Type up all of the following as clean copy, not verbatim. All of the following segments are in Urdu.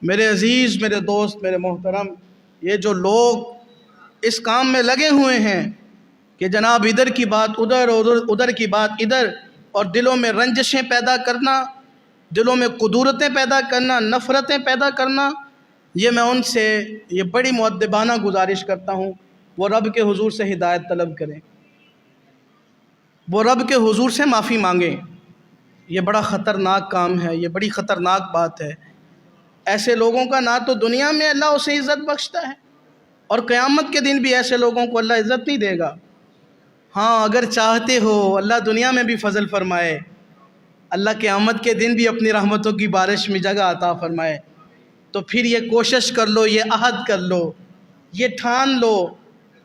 میرے عزیز، میرے دوست، میرے محترم، یہ جو لوگ اس کام میں لگے ہوئے ہیں کہ جناب ادھر کی بات ادھر اور ادھر کی بات ادھر، اور دلوں میں رنجشیں پیدا کرنا، دلوں میں قدورتیں پیدا کرنا، نفرتیں پیدا کرنا، یہ میں ان سے یہ بڑی مؤدبانہ گزارش کرتا ہوں، وہ رب کے حضور سے ہدایت طلب کریں، وہ رب کے حضور سے معافی مانگیں۔ یہ بڑا خطرناک کام ہے، یہ بڑی خطرناک بات ہے۔ ایسے لوگوں کا نہ تو دنیا میں اللہ اسے عزت بخشتا ہے، اور قیامت کے دن بھی ایسے لوگوں کو اللہ عزت نہیں دے گا۔ ہاں، اگر چاہتے ہو اللہ دنیا میں بھی فضل فرمائے، اللہ قیامت کے دن بھی اپنی رحمتوں کی بارش میں جگہ عطا فرمائے، تو پھر یہ کوشش کر لو، یہ عہد کر لو، یہ ٹھان لو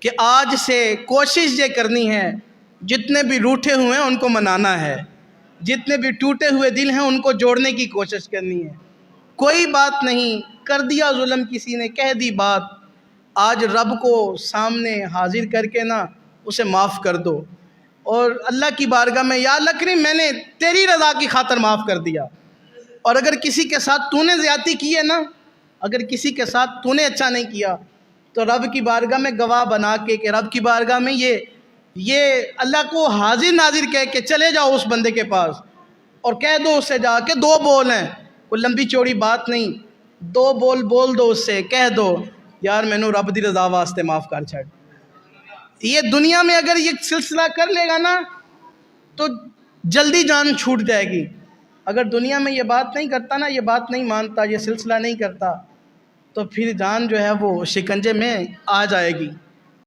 کہ آج سے کوشش یہ کرنی ہے، جتنے بھی روٹھے ہوئے ہیں ان کو منانا ہے، جتنے بھی ٹوٹے ہوئے دل ہیں ان کو جوڑنے کی کوشش کرنی ہے۔ کوئی بات نہیں، کر دیا ظلم کسی نے، کہہ دی بات، آج رب کو سامنے حاضر کر کے نا اسے معاف کر دو، اور اللہ کی بارگاہ میں یا اللہ کریم میں نے تیری رضا کی خاطر معاف کر دیا۔ اور اگر کسی کے ساتھ تو نے زیادتی کی ہے نا، اگر کسی کے ساتھ تو نے اچھا نہیں کیا، تو رب کی بارگاہ میں گواہ بنا کے کہ رب کی بارگاہ میں یہ اللہ کو حاضر ناظر کہہ کے چلے جاؤ اس بندے کے پاس، اور کہہ دو اس سے جا کے، دو بول ہیں، کوئی لمبی چوڑی بات نہیں، دو بول بول دو اس سے، کہہ دو یار مینوں رب دی رضا واسطے معاف کر چھڑ۔ یہ دنیا میں اگر یہ سلسلہ کر لے گا نا تو جلدی جان چھوٹ جائے گی۔ اگر دنیا میں یہ بات نہیں کرتا نا، یہ بات نہیں مانتا، یہ سلسلہ نہیں کرتا، تو پھر جان جو ہے وہ شکنجے میں آ جائے گی۔